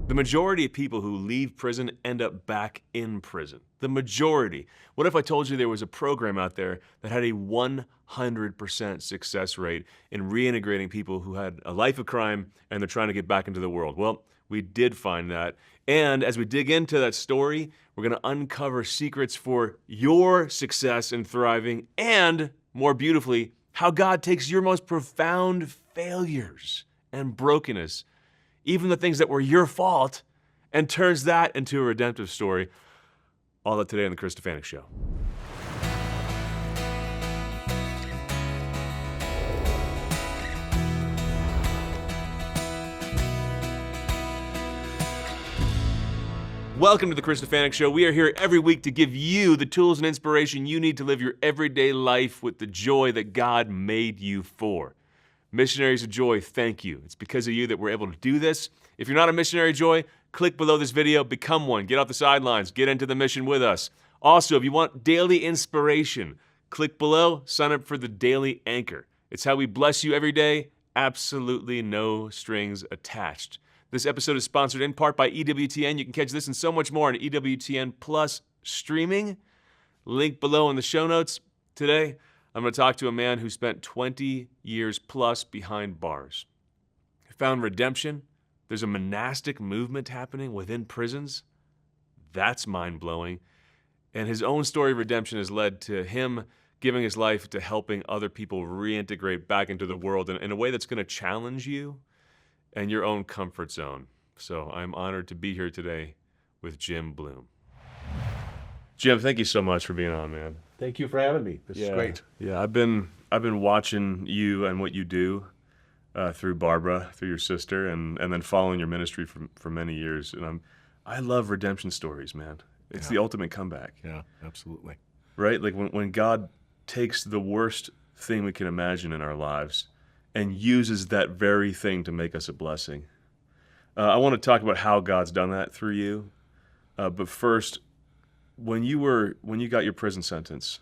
The majority of people who leave prison end up back in prison. The majority. What if I told you there was a program out there that had a 100% success rate in reintegrating people who had a life of crime and they're trying to get back into the world? Well, we did find that. And as we dig into that story, we're going to uncover secrets for your success and thriving, and more beautifully, how God takes your most profound failures and brokenness, even the things that were your fault, and turns that into a redemptive story. All that today on the Chris Stefanick Show. Welcome to the Chris Stefanick Show. We are here every week to give you the tools and inspiration you need to live your everyday life with the joy that God made you for. Missionaries of Joy, thank you. It's because of you that we're able to do this. If you're not a missionary of joy, click below this video, become one. Get off the sidelines, get into the mission with us. Also, if you want daily inspiration, click below, sign up for the Daily Anchor. It's how we bless you every day, absolutely no strings attached. This episode is sponsored in part by EWTN. You can catch this and so much more on EWTN Plus streaming. Link below in the show notes. Today, I'm going to talk to a man who spent 20 years plus behind bars. He found redemption. There's a monastic movement happening within prisons. That's mind-blowing. And his own story of redemption has led to him giving his life to helping other people reintegrate back into the world in a way that's going to challenge you and your own comfort zone. So I'm honored to be here today with Jim Blum. Jim, thank you so much for being on, man. Thank you for having me. This is great. Yeah, I've been watching you and what you do through Barbara, through your sister, and then following your ministry for many years. And I love redemption stories, man. It's the ultimate comeback. Yeah, absolutely. Right? Like when God takes the worst thing we can imagine in our lives and uses that very thing to make us a blessing. I want to talk about how God's done that through you. But first, when you got your prison sentence,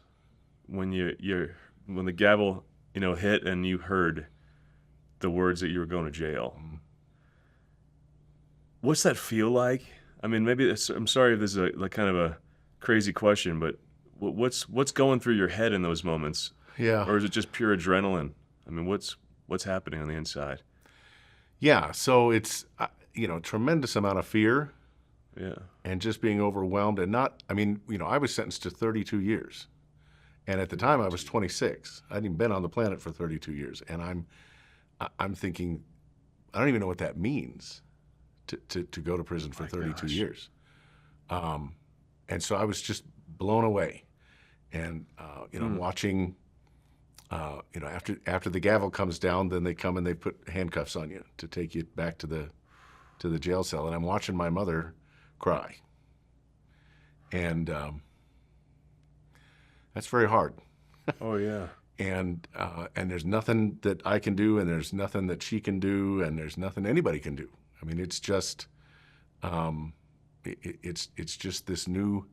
when the gavel hit and you heard the words that you were going to jail, what's that feel like? I mean, I'm sorry if this is a kind of a crazy question, but what's going through your head in those moments? Yeah. Or is it just pure adrenaline? I mean, what's happening on the inside? Yeah. So it's tremendous amount of fear. Yeah. And just being overwhelmed and I was sentenced to 32 years. And at the time I was 26. I hadn't even been on the planet for 32 years. And I'm thinking, I don't even know what that means to go to prison for 32 years. And so I was just blown away. And, watching, after the gavel comes down, then they come and they put handcuffs on you to take you back to the jail cell. And I'm watching my mother cry. And that's very hard. Oh, yeah. And there's nothing that I can do, and there's nothing that she can do, and there's nothing anybody can do. I mean, it's just, it's just this new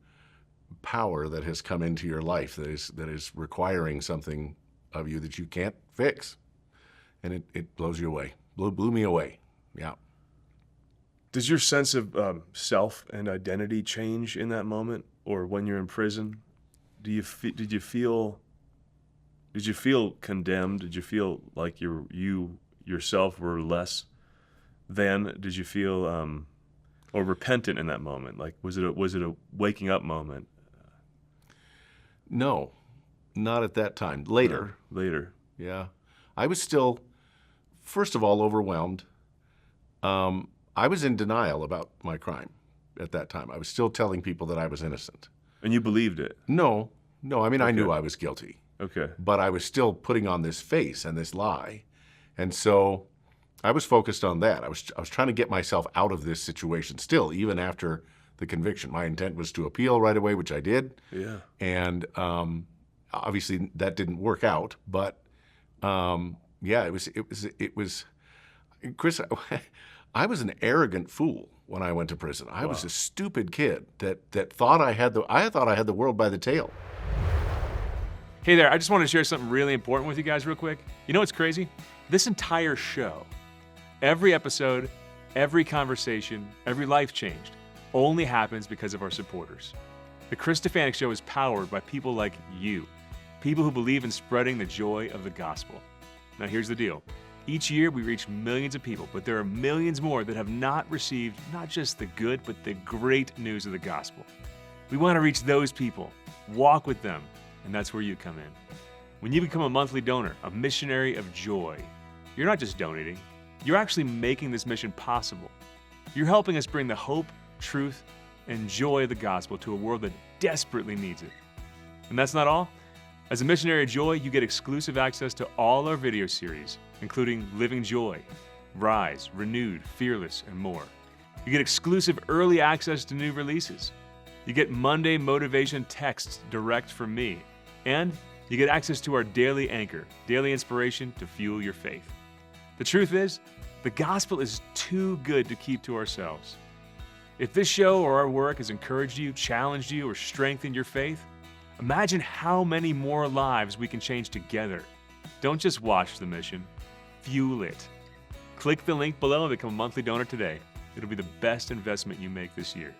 power that has come into your life that is requiring something of you that you can't fix, and it blows you away. Blew me away. Yeah. Does your sense of self and identity change in that moment, or when you're in prison? Did you feel condemned? Did you feel like you yourself were less than? Did you feel or repentant in that moment? Like was it a waking up moment? No, not at that time. Later. Later. Yeah, I was still, first of all, overwhelmed. I was in denial about my crime at that time. I was still telling people that I was innocent. And you believed it? No. I mean, Okay. I knew I was guilty. Okay. But I was still putting on this face and this lie. And so I was focused on that. I was trying to get myself out of this situation still, even after the conviction. My intent was to appeal right away, which I did. Yeah. And obviously that didn't work out. But it was, Chris, I was an arrogant fool when I went to prison. I was a stupid kid that thought I had the world by the tail. Hey there, I just want to share something really important with you guys real quick. You know what's crazy? This entire show, every episode, every conversation, every life changed, only happens because of our supporters. The Chris Stefanick Show is powered by people like you, people who believe in spreading the joy of the gospel. Now here's the deal. Each year we reach millions of people, but there are millions more that have not received not just the good, but the great news of the gospel. We want to reach those people, walk with them, and that's where you come in. When you become a monthly donor, a missionary of joy, you're not just donating, you're actually making this mission possible. You're helping us bring the hope, truth, and joy of the gospel to a world that desperately needs it. And that's not all. As a missionary of joy, you get exclusive access to all our video series, including Living Joy, Rise, Renewed, Fearless, and more. You get exclusive early access to new releases. You get Monday motivation texts direct from me. And you get access to our daily anchor, daily inspiration to fuel your faith. The truth is, the gospel is too good to keep to ourselves. If this show or our work has encouraged you, challenged you, or strengthened your faith, imagine how many more lives we can change together. Don't just watch the mission, fuel it. Click the link below and become a monthly donor today. It'll be the best investment you make this year.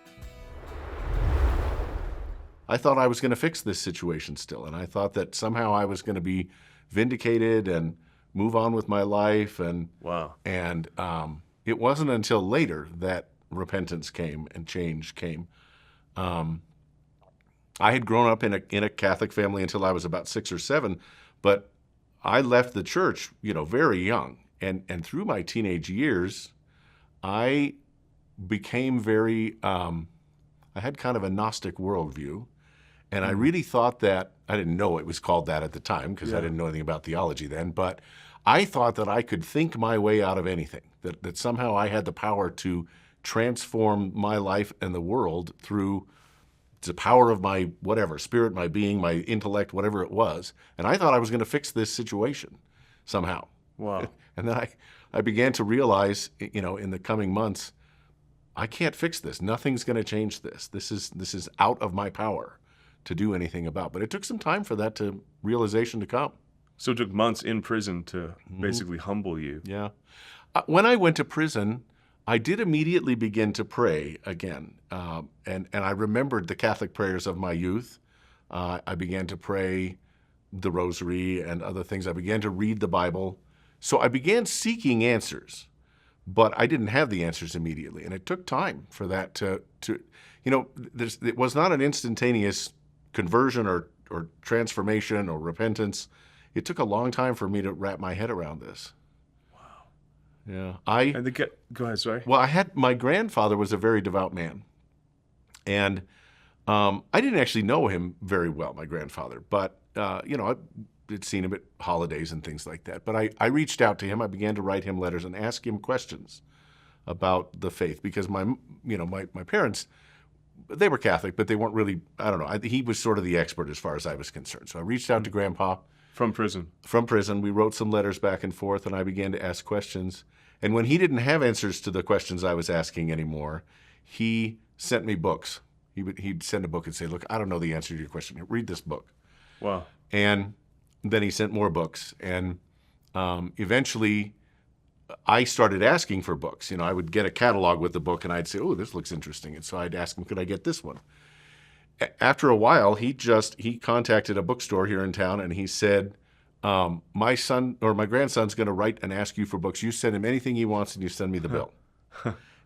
I thought I was going to fix this situation still, and I thought that somehow I was going to be vindicated and move on with my life. And Wow. And it wasn't until later that repentance came and change came. I had grown up in a Catholic family until I was about 6 or 7, but I left the church, very young. And through my teenage years, I became very, I had kind of a Gnostic worldview. And I really thought that, I didn't know it was called that at the time because I didn't know anything about theology then, but I thought that I could think my way out of anything, that somehow I had the power to transform my life and the world through the power of my whatever, spirit, my being, my intellect, whatever it was. And I thought I was going to fix this situation somehow. Wow. And then I began to realize, in the coming months, I can't fix this. Nothing's going to change this. This is out of my power to do anything about. But it took some time for that realization to come. So it took months in prison to basically humble you. Yeah. When I went to prison, I did immediately begin to pray again. And I remembered the Catholic prayers of my youth. I began to pray the rosary and other things. I began to read the Bible. So I began seeking answers, but I didn't have the answers immediately. And it took time for that to it was not an instantaneous conversion or transformation or repentance. It took a long time for me to wrap my head around this. Wow. Yeah. Go ahead, sorry. Well, my grandfather was a very devout man. And I didn't actually know him very well, my grandfather. But, I'd seen him at holidays and things like that. But I reached out to him. I began to write him letters and ask him questions about the faith. Because my parents, they were Catholic, but they weren't really, I don't know. He was sort of the expert as far as I was concerned. So I reached out to Grandpa. From prison. From prison. We wrote some letters back and forth, and I began to ask questions. And when he didn't have answers to the questions I was asking anymore, he sent me books. He'd send a book and say, look, I don't know the answer to your question. Read this book. Wow. And then he sent more books. And eventually, I started asking for books. I would get a catalog with the book, and I'd say, oh, this looks interesting. And so I'd ask him, could I get this one? After a while, he contacted a bookstore here in town, and he said, my son or my grandson's going to write and ask you for books. You send him anything he wants, and you send me the bill.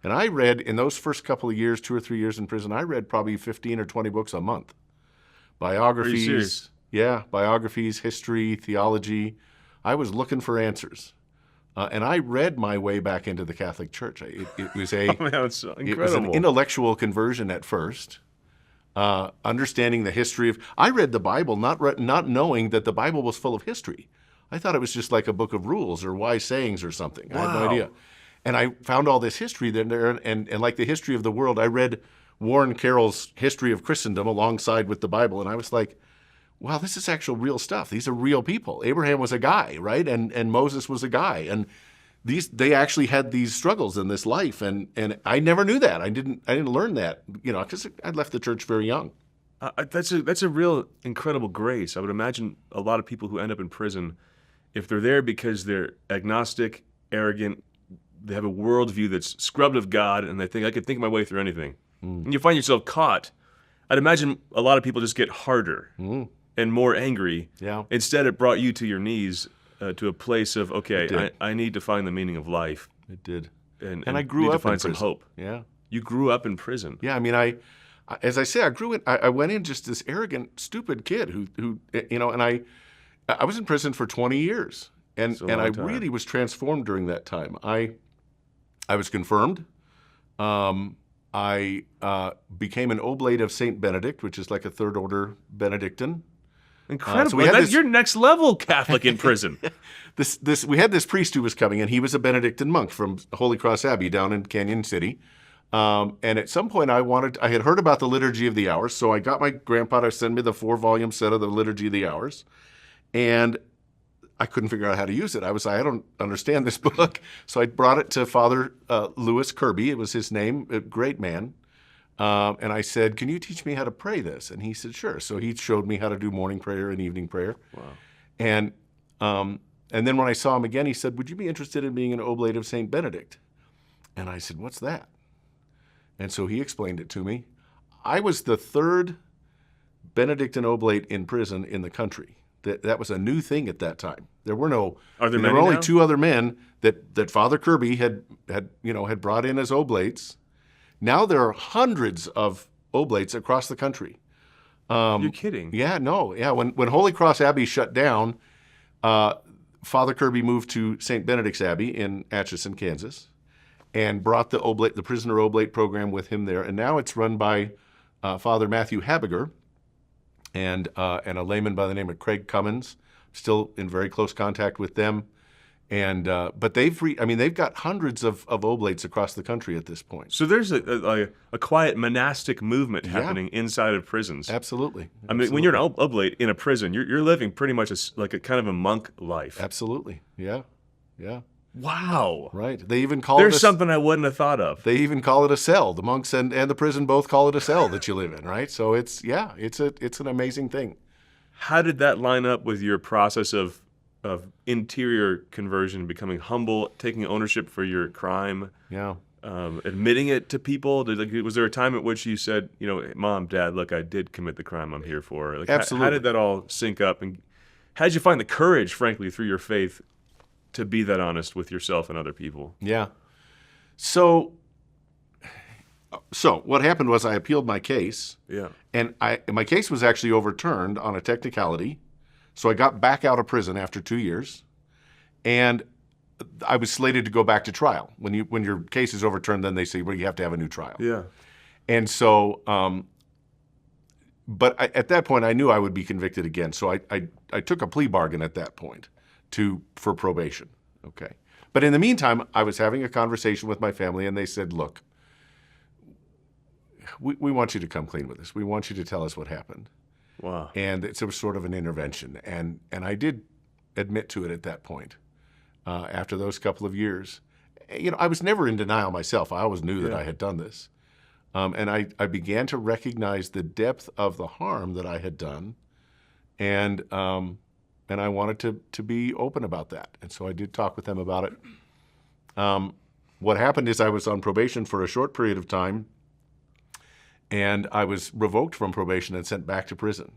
And I read, in those first couple of years, 2 or 3 years in prison, I read probably 15 or 20 books a month. Biographies. Are you serious? Yeah, biographies, history, theology. I was looking for answers. And I read my way back into the Catholic Church. It was that's incredible. It was an intellectual conversion at first. Understanding the history of, I read the Bible not knowing that the Bible was full of history. I thought it was just like a book of rules or wise sayings or something. Wow. I had no idea. And I found all this history there, and like the history of the world, I read Warren Carroll's History of Christendom alongside with the Bible, and I was like, wow, this is actual real stuff. These are real people. Abraham was a guy, right? And Moses was a guy, and they actually had these struggles in this life, and I never knew that. I didn't learn that, because I left the church very young. That's a real incredible grace. I would imagine a lot of people who end up in prison, if they're there because they're agnostic, arrogant, they have a worldview that's scrubbed of God, and they think I could think my way through anything. And you find yourself caught. I'd imagine a lot of people just get harder and more angry. Yeah. Instead, it brought you to your knees, to a place of, It okay, did. I need to find the meaning of life. It did. And I grew need up to find in some prison. hope. Yeah. You grew up in prison. Yeah, I mean, as I say, I grew in. I went in just this arrogant, stupid kid who, and I was in prison for 20 years, and It's a long I time. really was transformed during that time. I was confirmed. I became an oblate of Saint Benedict, which is like a third order Benedictine. Incredible. so we had That's this- your next level Catholic in prison. We had this priest who was coming, and he was a Benedictine monk from Holy Cross Abbey down in Canyon City. And at some point, I had heard about the Liturgy of the Hours, so I got my grandpa to send me the 4-volume set of the Liturgy of the Hours, and I couldn't figure out how to use it. I was like, I don't understand this book, so I brought it to Father Louis Kirby. It was his name, a great man. And I said, "Can you teach me how to pray this?" And he said, "Sure." So he showed me how to do morning prayer and evening prayer. Wow. And then when I saw him again, he said, "Would you be interested in being an oblate of Saint Benedict?" And I said, "What's that?" And so he explained it to me. I was the third Benedictine oblate in prison in the country. That was a new thing at that time. There were no. Are there there many were only now? 2 other men that Father Kirby had brought in as oblates. Now there are hundreds of oblates across the country. You're kidding. Yeah, no, yeah. When Holy Cross Abbey shut down, Father Kirby moved to St. Benedict's Abbey in Atchison, Kansas, and brought the prisoner oblate program with him there. And now it's run by Father Matthew Habiger and a layman by the name of Craig Cummins. Still in very close contact with them. And but they've got hundreds of oblates across the country at this point. So there's a quiet monastic movement Yeah. happening inside of prisons. Absolutely. I mean, when you're an oblate in a prison, you're living pretty much like a kind of a monk life. Absolutely. Yeah. Yeah. Wow. Right. They even call There's it something I wouldn't have thought of. They even call it a cell. The monks and the prison both call it a cell that you live in, right? So it's an amazing thing. How did that line up with your process of interior conversion, becoming humble, taking ownership for your crime, Yeah. admitting it to people? Was there a time at which you said, Mom, Dad, look, I did commit the crime I'm here for? Like, Absolutely. How did that all sync up? And how did you find the courage, frankly, through your faith, to be that honest with yourself and other people? Yeah. So what happened was I appealed my case, Yeah. and my case was actually overturned on a technicality. So I got back out of prison after 2 years, and I was slated to go back to trial. When your case is overturned, then they say, well, you have to have a new trial. Yeah. And so, at that point, I knew I would be convicted again. So I took a plea bargain at that point for probation. Okay. But in the meantime, I was having a conversation with my family, and they said, look, we want you to come clean with us. We want you to tell us what happened. Wow. And it was sort of an intervention. And I did admit to it at that point after those couple of years. I was never in denial myself. I always knew that I had done this. And I began to recognize the depth of the harm that I had done. And I wanted to be open about that. And so I did talk with them about it. What happened is I was on probation for a short period of time, and I was revoked from probation and sent back to prison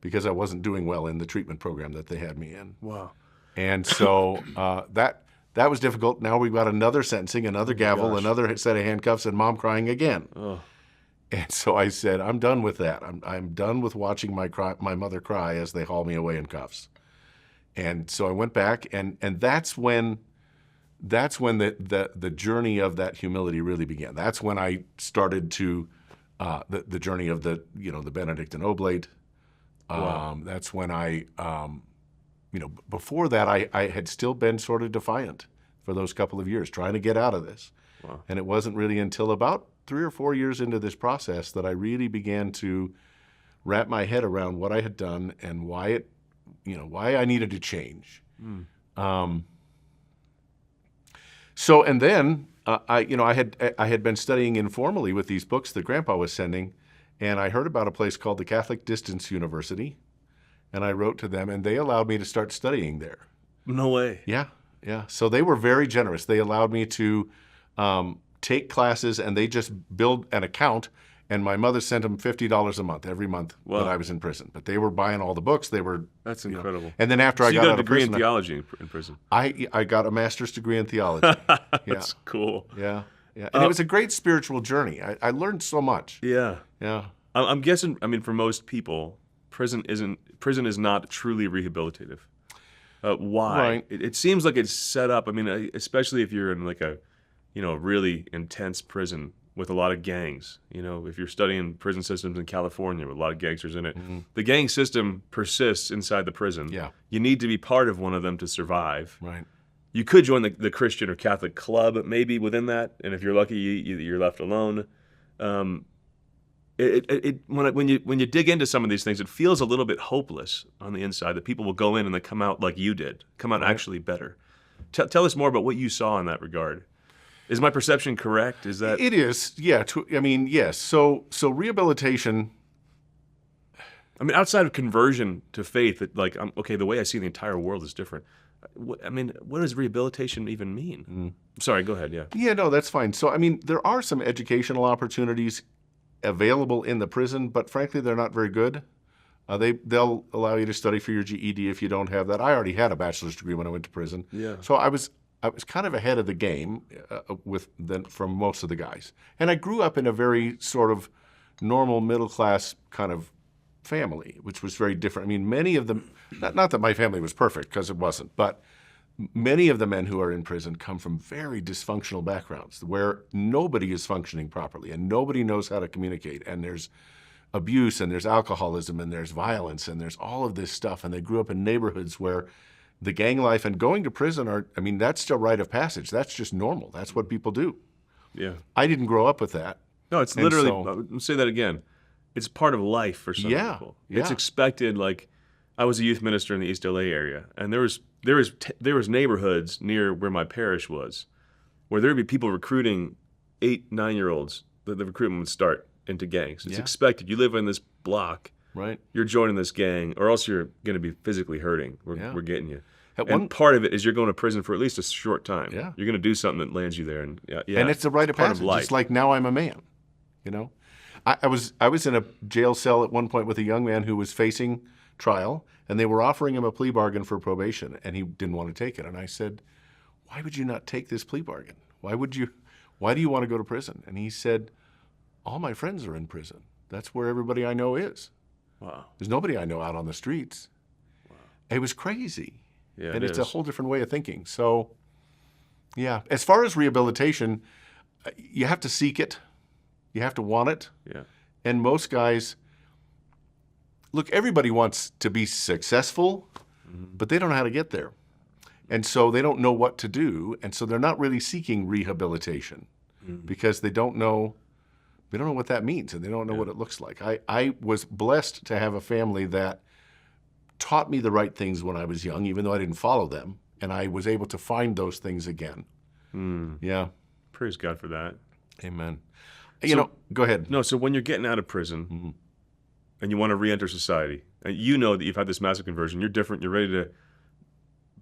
because I wasn't doing well in the treatment program that they had me in. Wow. And so that was difficult. Now we've got another sentencing, another gavel, gosh. another set of handcuffs, and Mom crying again. Oh. And so I said, I'm done with that. I'm done with watching my mother cry as they haul me away in cuffs. And so I went back, and that's when the journey of that humility really began. That's when I started to the journey of the Benedictine oblate. Wow. That's when before that I had still been sort of defiant for those couple of years, trying to get out of this. Wow. And it wasn't really until about 3 or 4 years into this process that I really began to wrap my head around what I had done and why I needed to change. So and then I had been studying informally with these books that Grandpa was sending, and I heard about a place called the Catholic Distance University, and I wrote to them, and they allowed me to start studying there. No way. Yeah, Yeah. So they were very generous. They allowed me to take classes, and they just build an account. And my mother sent them $50 a month every month that I was in prison. But they were buying all the books. They were That's incredible. And then after So I you got got out a of degree prison, in theology in prison. I got a master's degree in theology. That's cool. Yeah. Yeah. And it was a great spiritual journey. I learned so much. Yeah. Yeah. I'm guessing. I mean, for most people, prison is not truly rehabilitative. Why? Right. It seems like it's set up. I mean, especially if you're in like a, really intense prison with a lot of gangs. If you're studying prison systems in California with a lot of gangsters in it, the gang system persists inside the prison. Yeah. You need to be part of one of them to survive. Right. You could join the Christian or Catholic club maybe within that, and if you're lucky, you're left alone. When you dig into some of these things, it feels a little bit hopeless on the inside that people will go in and they come out like you did, come out actually better. Tell us more about what you saw in that regard. Is my perception correct? Is that it is? Yeah. Yes. So rehabilitation. I mean, outside of conversion to faith, the way I see the entire world is different. What does rehabilitation even mean? Sorry, go ahead. Yeah. Yeah. No, that's fine. So there are some educational opportunities available in the prison, but frankly, they're not very good. They'll allow you to study for your GED if you don't have that. I already had a bachelor's degree when I went to prison. Yeah. So I was kind of ahead of the game from most of the guys. And I grew up in a very sort of normal middle class kind of family, which was very different. I mean, many of them, not that my family was perfect, because it wasn't, but many of the men who are in prison come from very dysfunctional backgrounds where nobody is functioning properly and nobody knows how to communicate. And there's abuse and there's alcoholism and there's violence and there's all of this stuff. And they grew up in neighborhoods where the gang life and going to prison that's still rite of passage. That's just normal. That's what people do. Yeah. I didn't grow up with that. No, it's literally, I'll say that again. It's part of life for some people. Yeah. It's expected. Like, I was a youth minister in the East LA area, and there was neighborhoods near where my parish was, where there would be people recruiting 8, 9-year-olds. The recruitment would start into gangs. It's expected. You live in this block, right? You're joining this gang, or else you're going to be physically hurting. We're getting you. And part of it is you're going to prison for at least a short time. Yeah. You're going to do something that lands you there, and and it's a rite of passage. It's like, now I'm a man. I was in a jail cell at one point with a young man who was facing trial, and they were offering him a plea bargain for probation, and he didn't want to take it. And I said, "Why would you not take this plea bargain? Why do you want to go to prison?" And he said, "All my friends are in prison. That's where everybody I know is. Wow. There's nobody I know out on the streets." Wow. It was crazy. Yeah, and it's a whole different way of thinking. So, yeah, as far as rehabilitation, you have to seek it. You have to want it. Yeah. And most guys, look, everybody wants to be successful, but they don't know how to get there. And so they don't know what to do. And so they're not really seeking rehabilitation because they don't know what that means, and they don't know what it looks like. I was blessed to have a family that taught me the right things when I was young, even though I didn't follow them. And I was able to find those things again. Yeah. Praise God for that. Amen. Go ahead. No, so when you're getting out of prison and you want to re-enter society, and you know that you've had this massive conversion, you're different, you're ready to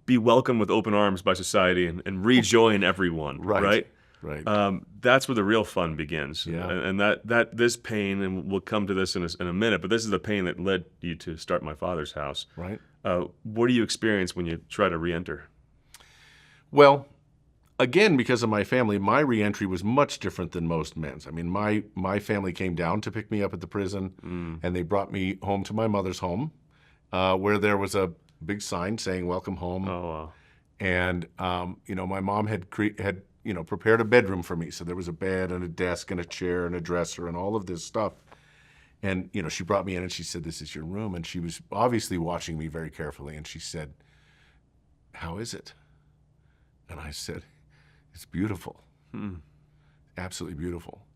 be welcomed with open arms by society and rejoin everyone, right? Right. That's where the real fun begins. Yeah. And that this pain, and we'll come to this in a minute, but this is the pain that led you to start My Father's House. Right. What do you experience when you try to re-enter? Well, again, because of my family, my reentry was much different than most men's. I mean, my family came down to pick me up at the prison, and they brought me home to my mother's home, where there was a big sign saying "Welcome home." Oh, wow. And my mom had prepared a bedroom for me, so there was a bed and a desk and a chair and a dresser and all of this stuff. And she brought me in and she said, "This is your room," and she was obviously watching me very carefully. And she said, "How is it?" And I said, "It's beautiful. Absolutely beautiful."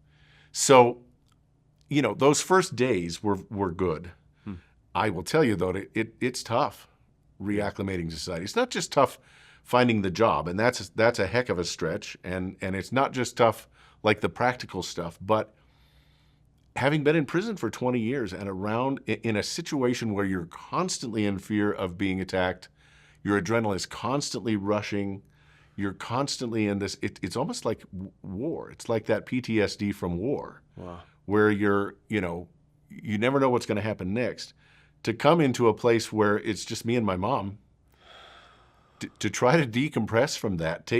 So, those first days were good. I will tell you, though, it's tough reacclimating to society. It's not just tough finding the job, and that's a heck of a stretch. And it's not just tough like the practical stuff, but having been in prison for 20 years and around in a situation where you're constantly in fear of being attacked, your adrenaline is constantly rushing. you're constantly in this. It's almost like war. It's like that PTSD from war, Wow. where you never know what's going to happen next. To come into a place where it's just me and my mom, to try to decompress from that.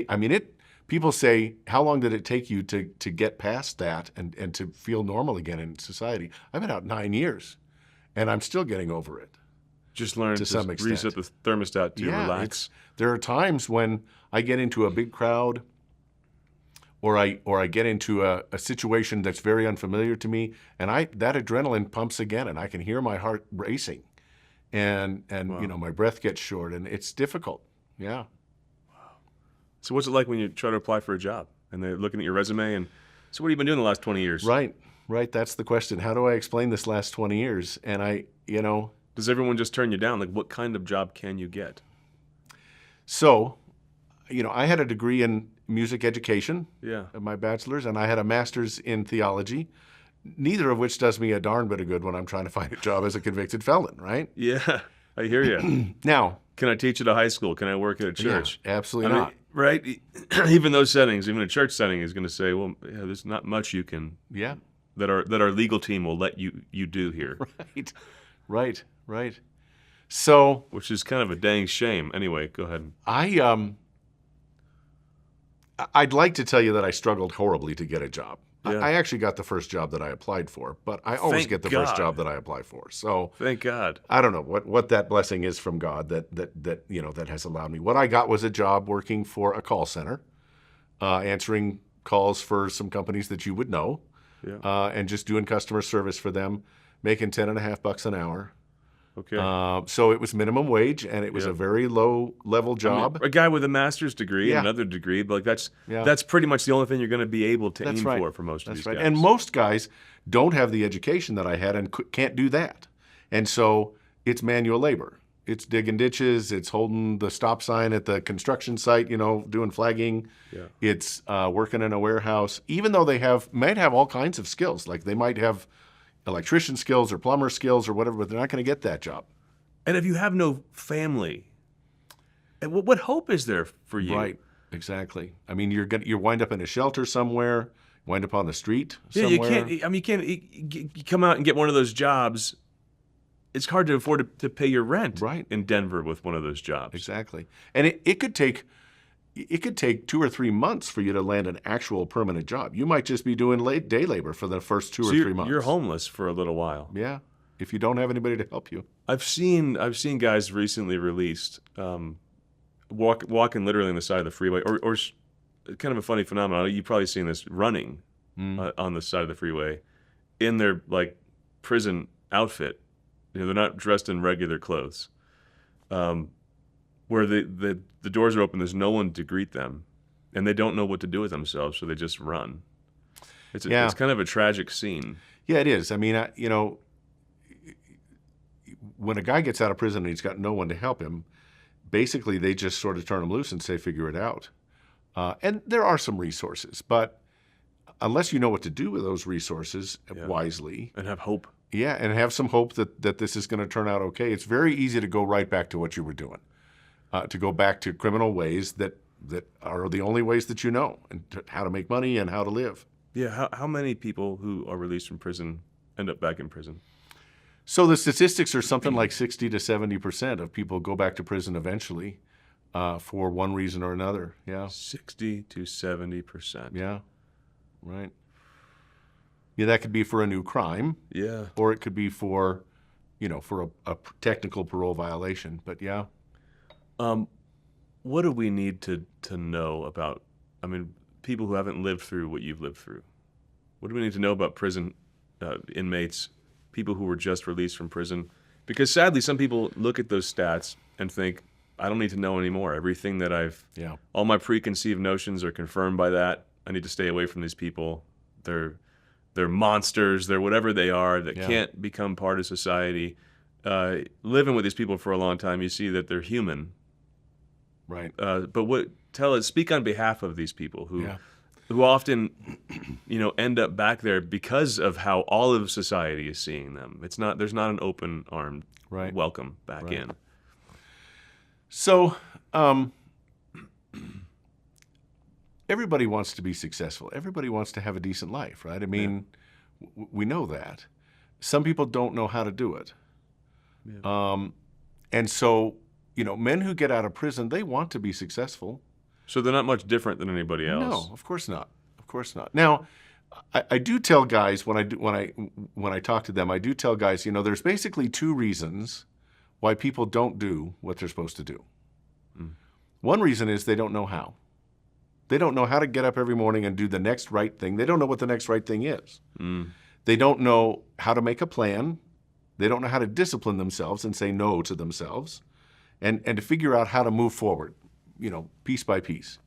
People say, how long did it take you to get past that and to feel normal again in society? I've been out 9 years, and I'm still getting over it. Just learn to some extent. reset the thermostat to relax. There are times when I get into a big crowd, or I get into a situation that's very unfamiliar to me, and that adrenaline pumps again, and I can hear my heart racing, and Wow. my breath gets short, and it's difficult. Yeah. So what's it like when you try to apply for a job and they're looking at your resume and, so what have you been doing the last 20 years? Right. That's the question. How do I explain this last 20 years? And Does everyone just turn you down? Like, what kind of job can you get? So, I had a degree in music education, Yeah. my bachelor's, and I had a master's in theology, neither of which does me a darn bit of good when I'm trying to find a job as a convicted felon, right? Yeah, I hear you. Now, Can I teach at a high school? Can I work at a church? yeah, absolutely not. Right? Even those settings, even a church setting is going to say, well, yeah, there's not much you can, Yeah. that our legal team will let you do here, Right. So which is kind of a dang shame. Anyway, go ahead. I'd like to tell you that I struggled horribly to get a job. Yeah. I actually got the first job that I applied for, but I always Thank get the first God. job that I apply for. So Thank God. I don't know what that blessing is from God that has allowed me. What I got was a job working for a call center, answering calls for some companies that you would know, and just doing customer service for them, making $10.50 an hour. Okay. So it was minimum wage, and it was a very low level job. A guy with a master's degree Yeah. and another degree, but that's Yeah. pretty much the only thing you're going to be able to That's aim right. for most of That's these right. guys. And most guys don't have the education that I had and can't do that. And so it's manual labor. It's digging ditches. It's holding the stop sign at the construction site, doing flagging. Yeah. It's working in a warehouse. Even though they might have all kinds of skills, like they might have electrician skills or plumber skills or whatever, but they're not going to get that job. And if you have no family, and what hope is there for you? Right. Exactly. I mean, you wind up in a shelter somewhere, wind up on the street Yeah, somewhere. you can't. You come out and get one of those jobs. It's hard to afford to pay your rent Right. in Denver with one of those jobs. Exactly. And it could take 2 or 3 months for you to land an actual permanent job. You might just be doing day labor for the first 2 or 3 months. You're homeless for a little while. Yeah. If you don't have anybody to help you. I've seen guys recently released walking literally on the side of the freeway, or kind of a funny phenomenon. You've probably seen this running on the side of the freeway in their prison outfit. They're not dressed in regular clothes. Where the doors are open, there's no one to greet them, and they don't know what to do with themselves, so they just run. It's kind of a tragic scene. Yeah, it is. I mean, when a guy gets out of prison and he's got no one to help him, basically they just sort of turn him loose and say, figure it out. And there are some resources, but unless you know what to do with those resources wisely. And have hope. Yeah, and have some hope that this is going to turn out okay. It's very easy to go right back to what you were doing, to go back to criminal ways that are the only ways that you know, and how to make money and how to live. Yeah, how many people who are released from prison end up back in prison? So the statistics are something like 60 to 70% of people go back to prison eventually for one reason or another. Yeah. 60 to 70%. Yeah. Right. Yeah, that could be for a new crime. Yeah. Or it could be for a technical parole violation. But yeah. What do we need to know about, people who haven't lived through what you've lived through? What do we need to know about prison inmates, people who were just released from prison? Because sadly, some people look at those stats and think, I don't need to know anymore. Everything that all my preconceived notions are confirmed by that. I need to stay away from these people. They're monsters. They're whatever they are that can't become part of society. Living with these people for a long time, you see that they're human. Right. But speak on behalf of these people who often, end up back there because of how all of society is seeing them. There's not an open armed welcome back in. So, everybody wants to be successful. Everybody wants to have a decent life, right? I mean, we know that. Some people don't know how to do it. Yeah. And so, men who get out of prison, they want to be successful. So they're not much different than anybody else. No, of course not. Of course not. Now, I do tell guys when I talk to them, I do tell guys, there's basically two reasons why people don't do what they're supposed to do. One reason is they don't know how. They don't know how to get up every morning and do the next right thing. They don't know what the next right thing is. They don't know how to make a plan. They don't know how to discipline themselves and say no to themselves, and to figure out how to move forward, piece by piece.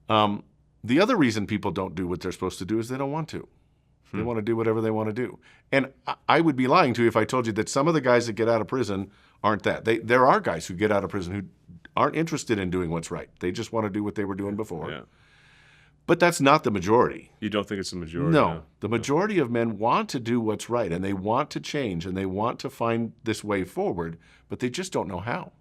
The other reason people don't do what they're supposed to do is they don't want to. They want to do whatever they want to do. And I would be lying to you if I told you that some of the guys that get out of prison aren't that. There are guys who get out of prison who aren't interested in doing what's right. They just want to do what they were doing before. Yeah. But that's not the majority. You don't think it's the majority? No. The majority of men want to do what's right, and they want to change, and they want to find this way forward, but they just don't know how.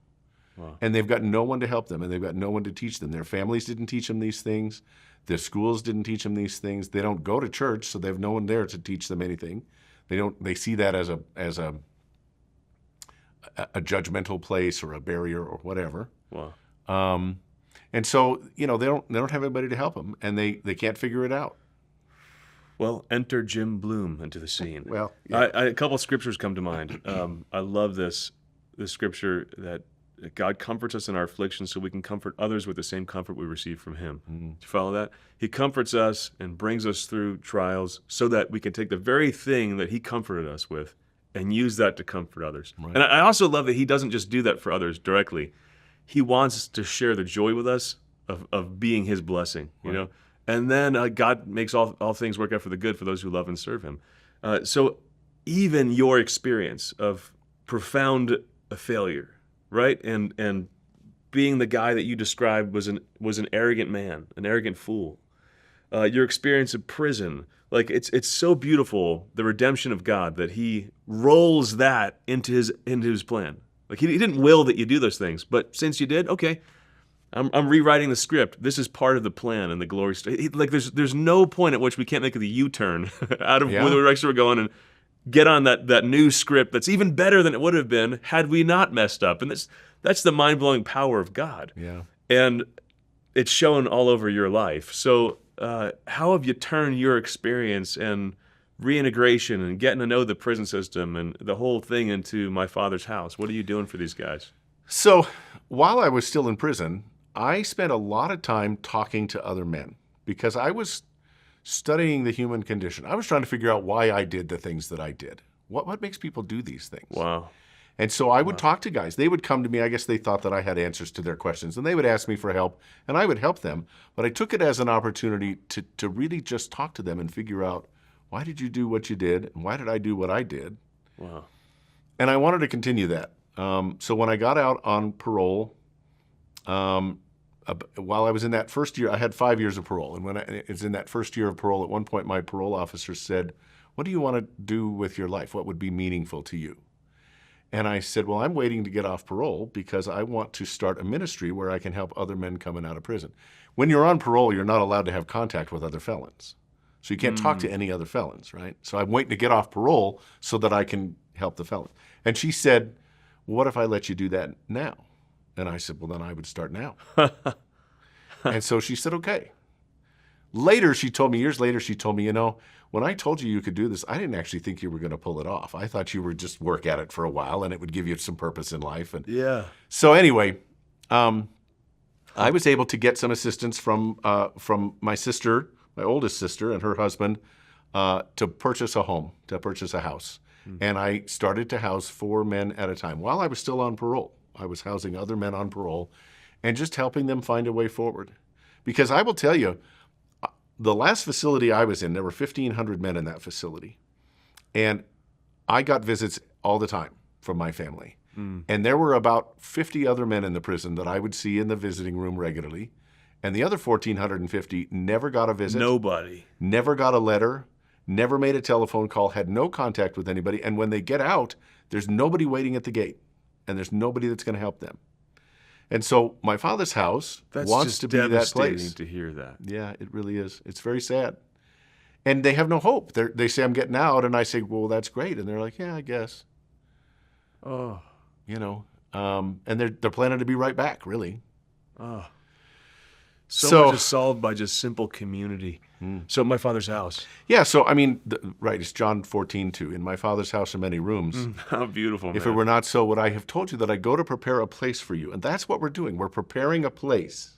Wow. And they've got no one to help them, and they've got no one to teach them. Their families didn't teach them these things. Their schools didn't teach them these things. They don't go to church, so they have no one there to teach them anything. They see that as a judgmental place or a barrier or whatever. Wow. And so, they don't have anybody to help them, and they can't figure it out. Well, enter Jim Blum into the scene. Well, yeah. A couple of scriptures come to mind. I love this scripture that God comforts us in our affliction so we can comfort others with the same comfort we receive from him. Do you follow that? He comforts us and brings us through trials so that we can take the very thing that he comforted us with and use that to comfort others. Right. And I also love that he doesn't just do that for others directly. He wants to share the joy with us of being his blessing, you know? And then God makes all things work out for the good for those who love and serve him. So even your experience of profound failure, right? And being the guy that you described was an arrogant man, an arrogant fool. Your experience of prison, like it's so beautiful, the redemption of God, that he rolls that into his plan. Like he didn't will that you do those things, but since you did, okay, I'm rewriting the script. This is part of the plan and the glory story. Like there's no point at which we can't make the U-turn out of where the direction we're going and get on that new script that's even better than it would have been had we not messed up. And that's the mind-blowing power of God. Yeah. And it's shown all over your life. So how have you turned your experience and reintegration and getting to know the prison system and the whole thing into My Father's house? What are you doing for these guys? So while I was still in prison, I spent a lot of time talking to other men because I was studying the human condition. I was trying to figure out why I did the things that I did. What makes people do these things? Wow. And so I would talk to guys. They would come to me. I guess they thought that I had answers to their questions, and they would ask me for help, and I would help them. But I took it as an opportunity to really just talk to them and figure out, why did you do what you did, and why did I do what I did? Wow. And I wanted to continue that. So when I got out on parole, while I was in that first year, I had 5 years of parole. And when I was in that first year of parole, at one point my parole officer said, "What do you want to do with your life? What would be meaningful to you?" And I said, "Well, I'm waiting to get off parole because I want to start a ministry where I can help other men coming out of prison." When you're on parole, you're not allowed to have contact with other felons. So you can't talk to any other felons, right? So I'm waiting to get off parole so that I can help the felons. And she said, "What if I let you do that now?" And I said, "Well, then I would start now." And so she said, "Okay." Years later, she told me, when I told you could do this, I didn't actually think you were going to pull it off. I thought you would just work at it for a while and it would give you some purpose in life. And so anyway, I was able to get some assistance from my sister, my oldest sister, and her husband to purchase a home, to purchase a house. And I started to house 4 men at a time while I was still on parole. I was housing other men on parole and just helping them find a way forward. Because I will tell you, the last facility I was in, there were 1,500 men in that facility. And I got visits all the time from my family. And there were about 50 other men in the prison that I would see in the visiting room regularly. And the other 1,450 never got a visit. Nobody. Never got a letter, never made a telephone call, had no contact with anybody. And when they get out, there's nobody waiting at the gate. And there's nobody that's going to help them. And so my father's house That's wants just to be that devastating place. to hear that. Yeah, it really is. It's very sad. And they have no hope. They say, I'm getting out. And I say, well, that's great. And they're like, yeah, I guess. Oh, You know, and they're planning to be right back, really. oh. So much is solved by just simple community. So my father's house. Yeah, so I mean, right, it's John 14:2. In my Father's house are many rooms. How beautiful, man. If it were not so, would I have told you that I go to prepare a place for you? And that's what we're doing. We're preparing a place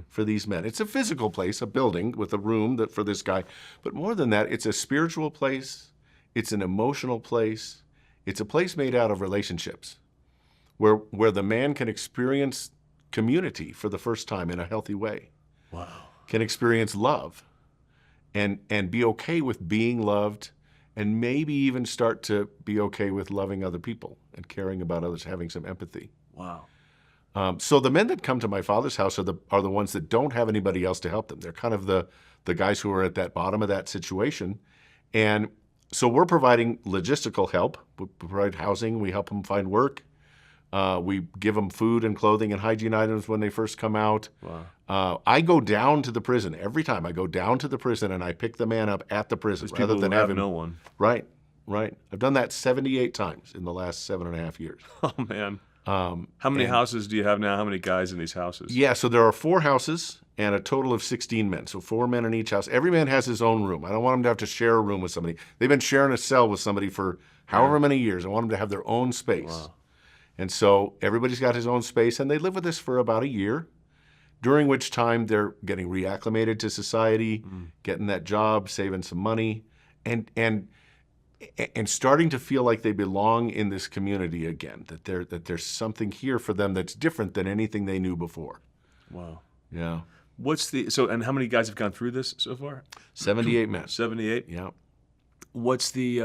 for these men. It's a physical place, a building with a room that for this guy. But more than that, it's a spiritual place. It's an emotional place. It's a place made out of relationships where the man can experience community for the first time in a healthy way. Wow. Can experience love and be okay with being loved, and maybe even start to be okay with loving other people and caring about others, having some empathy. Wow. So the men that come to my father's house are the ones that don't have anybody else to help them. They're kind of the guys who are at that bottom of that situation. And so we're providing logistical help. We provide housing. We help them find work. We give them food and clothing and hygiene items when they first come out. Wow. I go down to the prison every time. I go down to the prison and I pick the man up at the prison There's rather people than who have having no one. Right. I've done that 78 times in the last 7.5 years. Oh, man. How many houses do you have now? How many guys in these houses? Yeah, so there are 4 houses and a total of 16 men. So 4 men in each house. Every man has his own room. I don't want them to have to share a room with somebody. They've been sharing a cell with somebody for however many years. I want them to have their own space. Wow. And so everybody's got his own space, and they live with us for about a year, during which time they're getting reacclimated to society, getting that job, saving some money, and starting to feel like they belong in this community again, that there's something here for them that's different than anything they knew before. Wow. Yeah. And how many guys have gone through this so far? 78 men. 78? Yeah. What's the,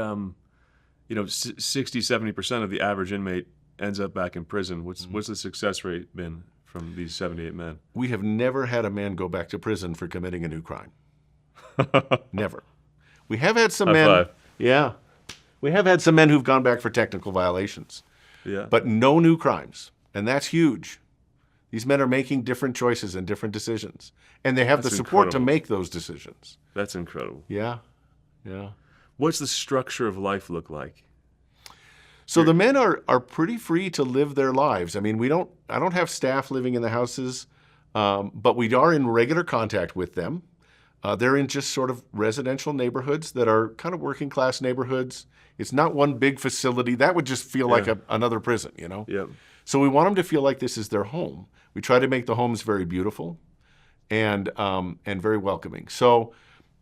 60, 70% of the average inmate ends up back in prison. What's the success rate been from these 78 men? We have never had a man go back to prison for committing a new crime. Never. We have had some men. Five. Yeah. We have had some men who've gone back for technical violations. Yeah. But no new crimes. And that's huge. These men are making different choices and different decisions. And they have the support to make those decisions. That's incredible. Yeah. Yeah. What's the structure of life look like? So the men are pretty free to live their lives. I mean, I don't have staff living in the houses, but we are in regular contact with them. They're in just sort of residential neighborhoods that are kind of working class neighborhoods. It's not one big facility. That would just feel like another prison, you know? Yeah. So we want them to feel like this is their home. We try to make the homes very beautiful and very welcoming. So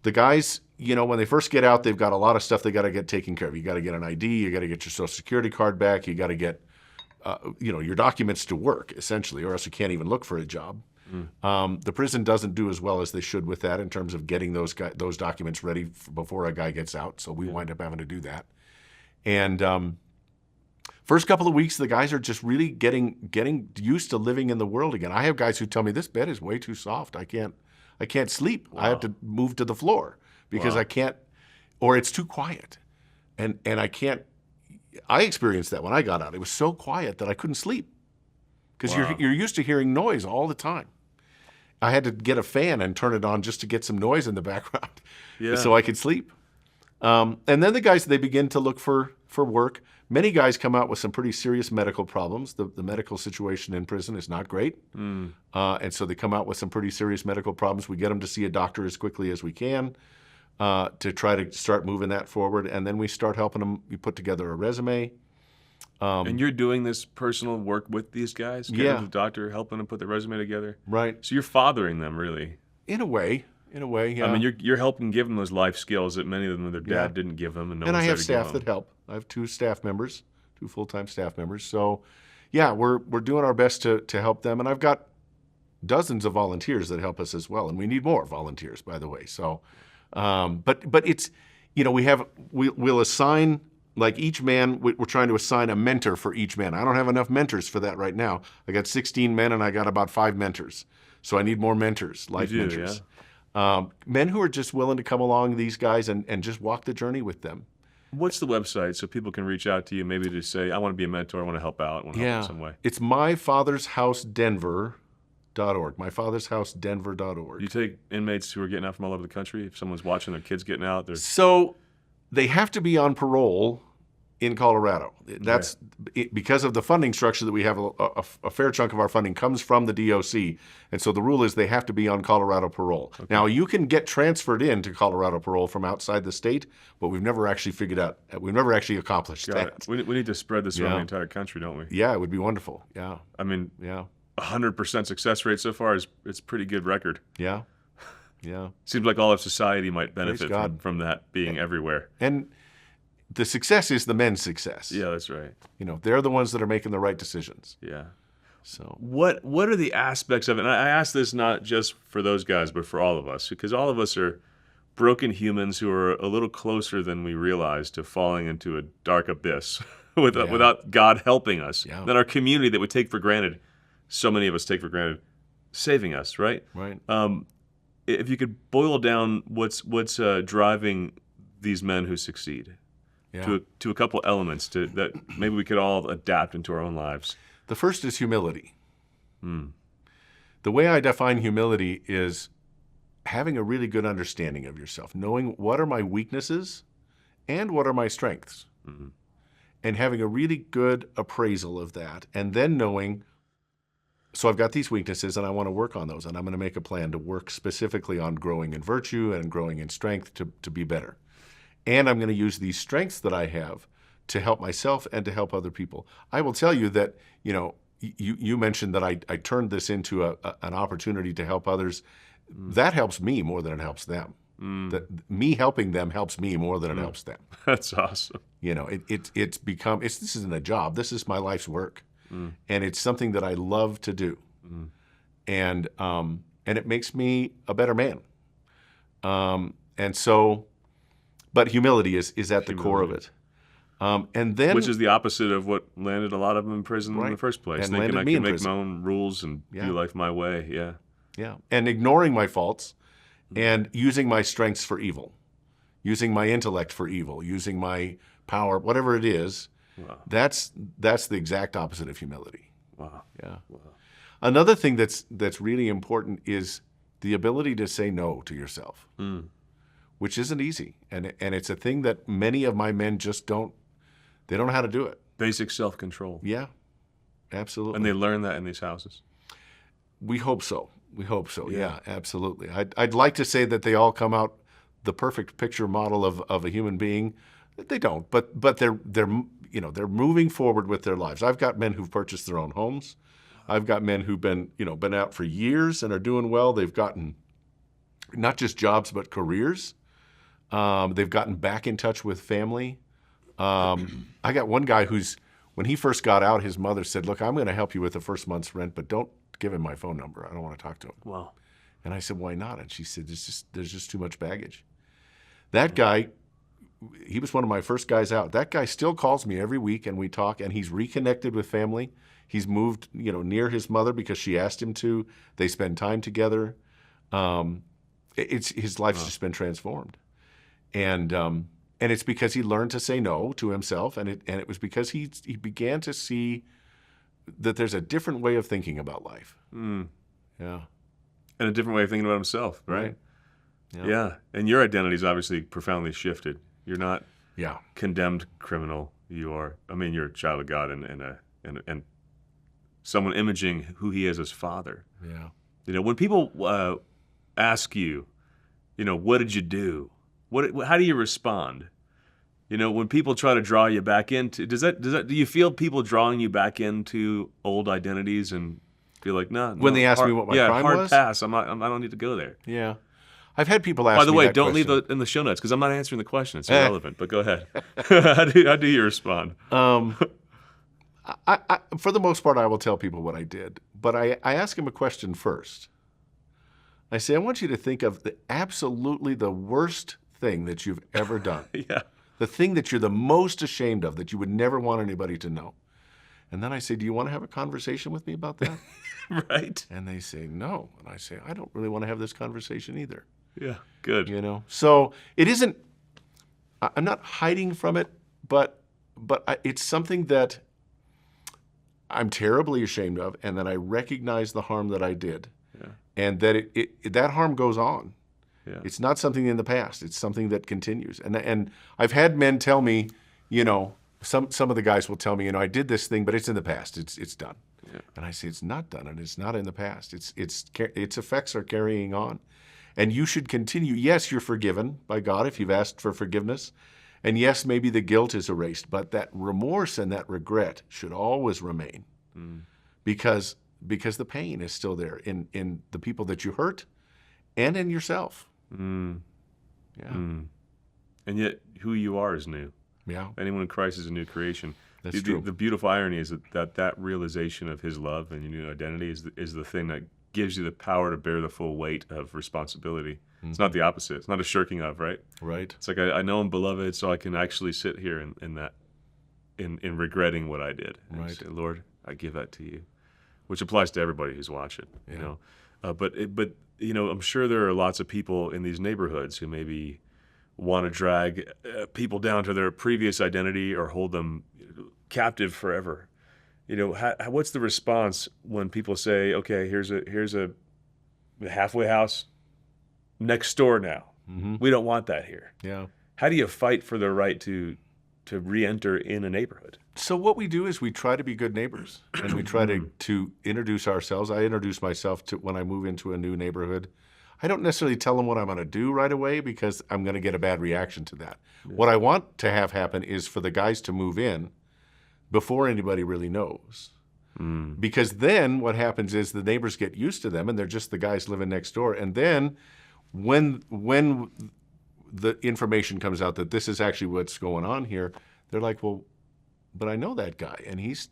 the guys, when they first get out, they've got a lot of stuff they got to get taken care of. You got to get an ID, you got to get your Social Security card back, you got to get, your documents to work, essentially, or else you can't even look for a job. The prison doesn't do as well as they should with that in terms of getting those documents ready before a guy gets out. So we wind up having to do that. And first couple of weeks, the guys are just really getting used to living in the world again. I have guys who tell me this bed is way too soft. I can't sleep. Wow. I have to move to the floor because I can't, or it's too quiet, and I can't. I experienced that when I got out. It was so quiet that I couldn't sleep because you're used to hearing noise all the time. I had to get a fan and turn it on just to get some noise in the background so I could sleep. And then the guys, they begin to look for work. Many guys come out with some pretty serious medical problems. The medical situation in prison is not great. And so they come out with some pretty serious medical problems. We get them to see a doctor as quickly as we can to try to start moving that forward. And then we start helping them. We put together a resume. And you're doing this personal work with these guys? Getting them to the doctor, helping them put their resume together? Right. So you're fathering them, really? In a way, yeah. I mean, you're helping give them those life skills that many of them, their dad didn't give them. And I have staff that help. I have 2 staff members, 2 full-time staff members. So, yeah, we're doing our best to help them. And I've got dozens of volunteers that help us as well. And we need more volunteers, by the way. So, but it's, we'll assign, like each man, we're trying to assign a mentor for each man. I don't have enough mentors for that right now. I got 16 men and I got about 5 mentors. So I need more mentors, life mentors. Yeah. Men who are just willing to come along, these guys, and just walk the journey with them. What's the website so people can reach out to you, maybe to say, I want to be a mentor, I want to help out, I want to help in some way? It's myfathershousedenver.org. myfathershousedenver.org. You take inmates who are getting out from all over the country? If someone's watching their kids getting out, they're... So they have to be on parole in Colorado. That's because of the funding structure that we have. A fair chunk of our funding comes from the DOC, and so the rule is they have to be on Colorado parole. Okay. Now you can get transferred into Colorado parole from outside the state, but we've never actually figured out. We've never actually accomplished that. We need to spread this around the entire country, don't we? Yeah, it would be wonderful. Yeah. I mean, 100% success rate so far is pretty good record. Yeah. Yeah. Seems like all of society might benefit from that being everywhere. And the success is the men's success. Yeah, that's right. They're the ones that are making the right decisions. Yeah. So what are the aspects of it? And I ask this not just for those guys, but for all of us, because all of us are broken humans who are a little closer than we realize to falling into a dark abyss without God helping us. Yeah. Than our community that we take for granted. So many of us take for granted, saving us, right? Right. If you could boil down what's driving these men who succeed. To a couple elements that maybe we could all adapt into our own lives. The first is humility. The way I define humility is having a really good understanding of yourself, knowing what are my weaknesses and what are my strengths, and having a really good appraisal of that, and then knowing, so I've got these weaknesses and I want to work on those, and I'm going to make a plan to work specifically on growing in virtue and growing in strength to be better. And I'm going to use these strengths that I have to help myself and to help other people. I will tell you that, you mentioned that I turned this into an opportunity to help others. That helps me more than it helps them. That me helping them helps me more than it helps them. That's awesome. It's become, this isn't a job. This is my life's work. And it's something that I love to do. And it makes me a better man. But humility is at the core of it. And then, which is the opposite of what landed a lot of them in prison in the first place. And thinking I can make my own rules and do life my way. Yeah. And ignoring my faults and using my strengths for evil, using my intellect for evil, using my power, whatever it is. Wow. That's the exact opposite of humility. Wow. Yeah. Wow. Another thing that's really important is the ability to say no to yourself. Which isn't easy, and it's a thing that many of my men just don't know how to do it. Basic self-control. Yeah, absolutely. And they learn that in these houses. We hope so. Yeah, absolutely. I'd like to say that they all come out the perfect picture model of a human being. They don't, but they're moving forward with their lives. I've got men who've purchased their own homes. I've got men who've been out for years and are doing well. They've gotten not just jobs but careers. They've gotten back in touch with family. I got one guy when he first got out, his mother said, "Look, I'm going to help you with the first month's rent, but don't give him my phone number. I don't want to talk to him." Wow. And I said, "Why not?" And she said, "There's just too much baggage." That guy, he was one of my first guys out. That guy still calls me every week, and we talk, and he's reconnected with family. He's moved, near his mother because she asked him to. They spend time together. His life's just been transformed. And it's because he learned to say no to himself, and it was because he began to see that there's a different way of thinking about life. Yeah. And a different way of thinking about himself, right? Yeah. And your identity's obviously profoundly shifted. You're not condemned criminal. You're a child of God and someone imaging who he is as father. Yeah. When people ask you, what did you do? How do you respond? When people try to draw you back into, do you feel people drawing you back into old identities and feel like, no? When they ask me what my crime hard was? pass. I don't need to go there. Yeah. I've had people ask me By the way, that don't question. leave in the show notes because I'm not answering the question. It's irrelevant, but go ahead. How do you respond? I, for the most part, I will tell people what I did, but I ask them a question first. I say, I want you to think of absolutely the worst thing that you've ever done. Yeah. The thing that you're the most ashamed of, that you would never want anybody to know. And then I say, do you want to have a conversation with me about that? Right. And they say, no. And I say, I don't really want to have this conversation either. Yeah, good. So it isn't, I'm not hiding from it, but it's something that I'm terribly ashamed of, and that I recognize the harm that I did, and that that harm goes on. Yeah. It's not something in the past. It's something that continues. And I've had men tell me, some of the guys will tell me, I did this thing, but it's in the past. It's done. Yeah. And I say it's not done, and it's not in the past. Its effects are carrying on, and you should continue. Yes, you're forgiven by God if you've asked for forgiveness, and yes, maybe the guilt is erased, but that remorse and that regret should always remain, because the pain is still there in the people that you hurt, and in yourself. Yeah. And yet, who you are is new. Yeah. Anyone in Christ is a new creation. That's true. The beautiful irony is that realization of His love and your new identity is the thing that gives you the power to bear the full weight of responsibility. It's not the opposite. It's not a shirking of, right? Right. It's like I know I'm beloved, so I can actually sit here in regretting what I did. And Right. say, Lord, I give that to you, which applies to everybody who's watching. Yeah. But I'm sure there are lots of people in these neighborhoods who maybe want to drag people down to their previous identity or hold them captive forever. What's the response when people say, "Okay, here's a halfway house next door now. We don't want that here." Yeah. How do you fight for the right to re-enter in a neighborhood? So what we do is we try to be good neighbors, and we try to introduce ourselves. I introduce myself when I move into a new neighborhood. I don't necessarily tell them what I'm going to do right away, because I'm going to get a bad reaction to that. Yeah. What I want to have happen is for the guys to move in before anybody really knows. Because then what happens is the neighbors get used to them, and they're just the guys living next door. And then when the information comes out that this is actually what's going on here, they're like, well, but I know that guy, and he's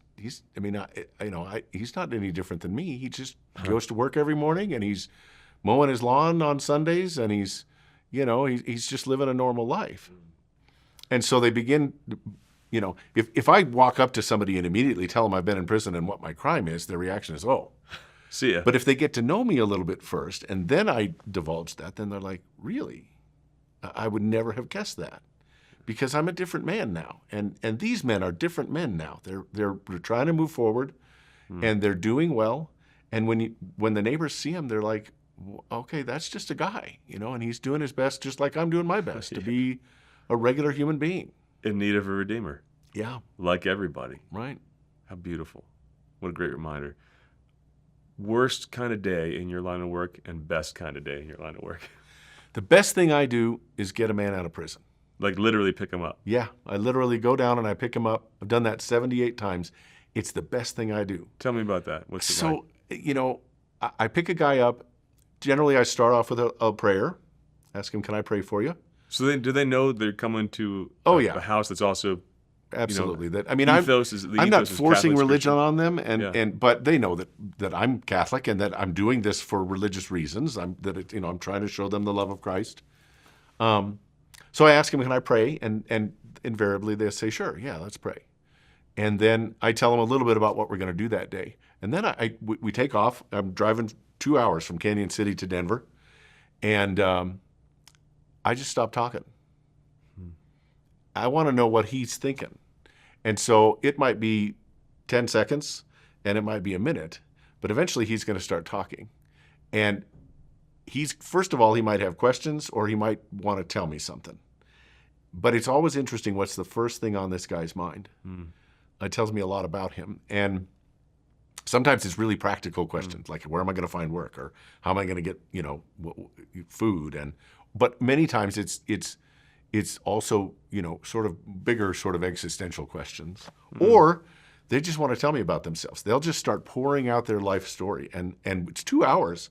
not any different than me. He just goes to work every morning, and he's mowing his lawn on Sundays, and he's just living a normal life. And so they begin, if I walk up to somebody and immediately tell them I've been in prison and what my crime is, their reaction is, oh. See ya. But if they get to know me a little bit first, and then I divulge that, then they're like, really? I would never have guessed that, because I'm a different man now. And these men are different men now. They're trying to move forward, and they're doing well. And when the neighbors see him, they're like, okay, that's just a guy, and he's doing his best just like I'm doing my best to be a regular human being. In need of a redeemer. Yeah. Like everybody. Right. How beautiful. What a great reminder. Worst kind of day in your line of work and best kind of day in your line of work. The best thing I do is get a man out of prison. Like literally pick him up. Yeah. I literally go down and I pick him up. I've done that 78 times. It's the best thing I do. Tell me about that. What's it like? I pick a guy up. Generally, I start off with a prayer. Ask him, can I pray for you? So do they know they're coming to a house that's also absolutely I'm not forcing religion on them, but they know that I'm Catholic and that I'm doing this for religious reasons. I'm trying to show them the love of Christ. So I ask them, can I pray? And invariably they say, sure, yeah, let's pray. And then I tell them a little bit about what we're going to do that day. And then we take off. I'm driving 2 hours from Canyon City to Denver, and I just stop talking. I want to know what he's thinking. And so it might be 10 seconds and it might be a minute, but eventually he's going to start talking. And first of all, he might have questions, or he might want to tell me something. But it's always interesting what's the first thing on this guy's mind. It tells me a lot about him. And sometimes it's really practical questions, like where am I going to find work, or how am I going to get food? But many times it's also sort of bigger, sort of existential questions, or they just want to tell me about themselves. They'll just start pouring out their life story, and it's 2 hours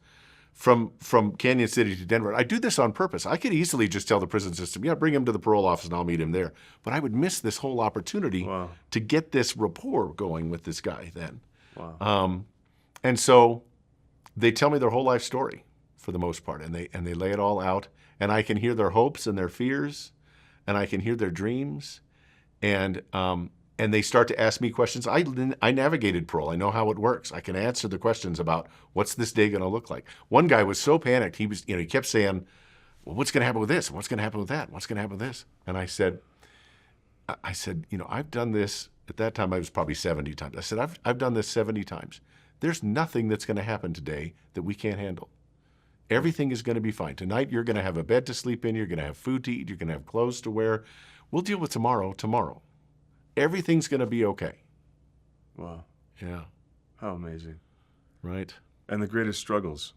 from Canyon City to Denver. I do this on purpose. I could easily just tell the prison system, bring him to the parole office and I'll meet him there. But I would miss this whole opportunity to get this rapport going with this guy then. Wow. And so they tell me their whole life story for the most part, and they lay it all out, and I can hear their hopes and their fears, and I can hear their dreams, and they start to ask me questions. I navigated parole. I know how it works. I can answer the questions about what's this day going to look like. One guy was so panicked. He kept saying, well, what's going to happen with this? What's going to happen with that? What's going to happen with this? And I said, I've done this. At that time, I was probably 70 times. I said, I've done this 70 times. There's nothing that's going to happen today that we can't handle. Everything is going to be fine. Tonight, you're going to have a bed to sleep in. You're going to have food to eat. You're going to have clothes to wear. We'll deal with tomorrow. Everything's going to be okay. Wow. Yeah. How amazing. Right. And the greatest struggles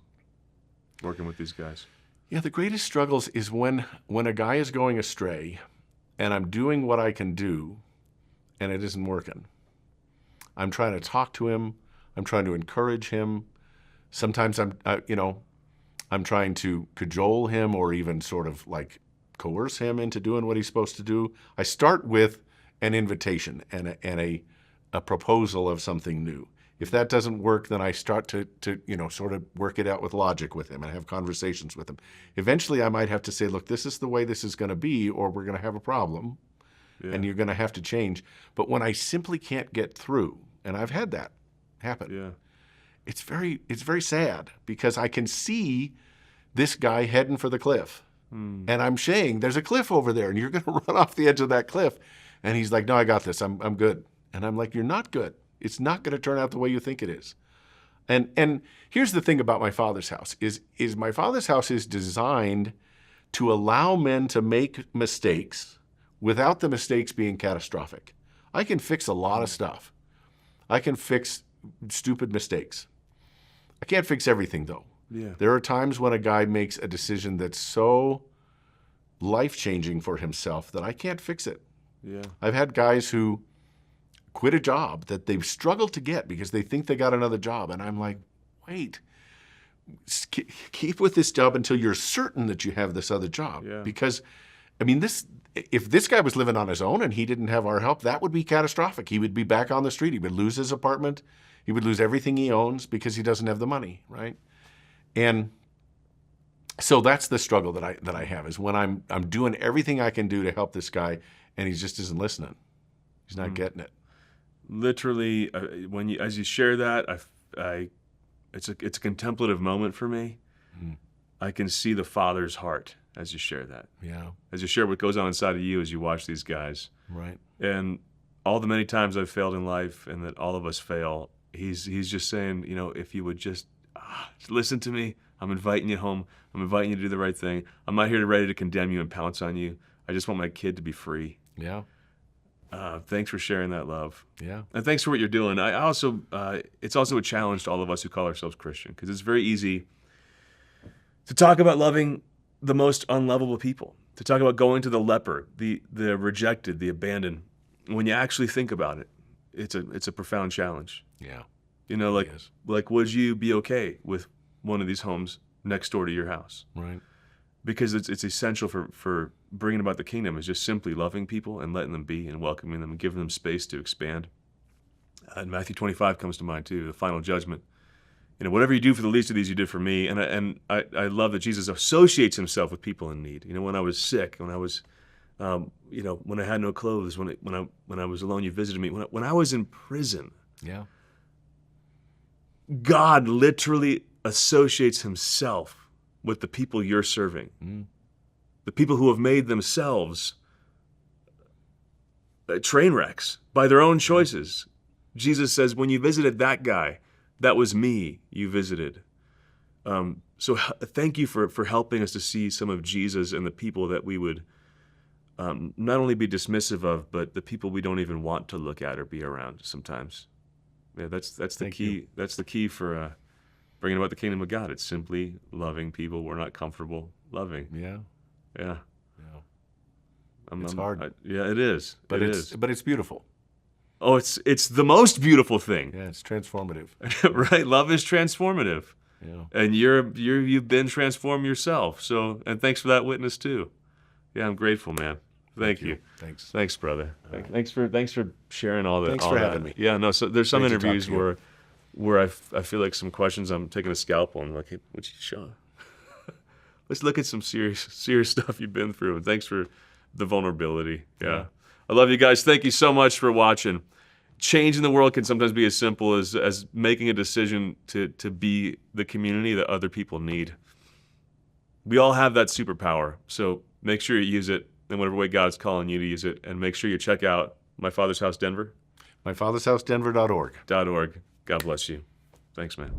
working with these guys. Yeah, the greatest struggles is when a guy is going astray and I'm doing what I can do and it isn't working. I'm trying to talk to him. I'm trying to encourage him. Sometimes I'm trying to cajole him or even sort of like coerce him into doing what he's supposed to do. I start with an invitation and a proposal of something new. If that doesn't work, then I start to sort of work it out with logic with him and have conversations with him. Eventually, I might have to say, look, this is the way this is going to be, or we're going to have a problem, and you're going to have to change. But when I simply can't get through, and I've had that happen, it's very sad because I can see this guy heading for the cliff. And I'm saying, there's a cliff over there, and you're going to run off the edge of that cliff. And he's like, no, I got this. I'm good. And I'm like, you're not good. It's not going to turn out the way you think it is. And here's the thing about my Father's house is my Father's house is designed to allow men to make mistakes without the mistakes being catastrophic. I can fix a lot of stuff. I can fix stupid mistakes. I can't fix everything, though. Yeah. There are times when a guy makes a decision that's so life-changing for himself that I can't fix it. Yeah. I've had guys who quit a job that they've struggled to get because they think they got another job. And I'm like, wait, keep with this job until you're certain that you have this other job. Yeah. Because, I mean, if this guy was living on his own and he didn't have our help, that would be catastrophic. He would be back on the street. He would lose his apartment. He would lose everything he owns because he doesn't have the money, right? And so that's the struggle that I have is when I'm doing everything I can do to help this guy and he just isn't listening. He's not getting it. Literally, as you share that, it's a contemplative moment for me. I can see the Father's heart as you share that. Yeah. As you share what goes on inside of you as you watch these guys. Right. And all the many times I've failed in life and that all of us fail, he's just saying, if you would just listen to me, I'm inviting you home. I'm inviting you to do the right thing. I'm not here ready to condemn you and pounce on you. I just want my kid to be free. Yeah. Thanks for sharing that love. Yeah. And thanks for what you're doing. I also, it's also a challenge to all of us who call ourselves Christian, because it's very easy to talk about loving the most unlovable people, to talk about going to the leper, the rejected, the abandoned. When you actually think about it, it's a profound challenge. Yeah. Like would you be okay with one of these homes next door to your house? Right. Because it's essential for bringing about the kingdom is just simply loving people and letting them be and welcoming them and giving them space to expand. And Matthew 25 comes to mind too, the final judgment. Whatever you do for the least of these, you did for me. And I love that Jesus associates himself with people in need. When I was sick, when I was, when I had no clothes, when I was alone, you visited me. When I was in prison, yeah, God literally associates himself with the people you're serving. The people who have made themselves train wrecks by their own choices. Jesus says, when you visited that guy, that was me you visited. So thank you for helping us to see some of Jesus and the people that we would not only be dismissive of, but the people we don't even want to look at or be around sometimes. Yeah, that's the key. That's the key for bringing about the kingdom of God. It's simply loving people we're not comfortable loving. Yeah. Yeah. It's hard. Yeah, it is. But it's beautiful. Oh, it's the most beautiful thing. Yeah, it's transformative. Right? Love is transformative. Yeah. And you've been transformed yourself. So, and thanks for that witness too. Yeah, I'm grateful, man. Thank you. Thanks, brother. Thanks for sharing all that. Thanks for having me. Yeah, no. So there's some Great to talk interviews to you. where I feel like some questions I'm taking a scalpel and I'm like, hey, what's you Sean? Let's look at some serious stuff you've been through. And thanks for the vulnerability. Yeah. I love you guys. Thank you so much for watching. Change in the world can sometimes be as simple as making a decision to be the community that other people need. We all have that superpower. So make sure you use it in whatever way God's calling you to use it. And make sure you check out My Father's House Denver. MyFathersHouseDenver.org. .org. God bless you. Thanks, man.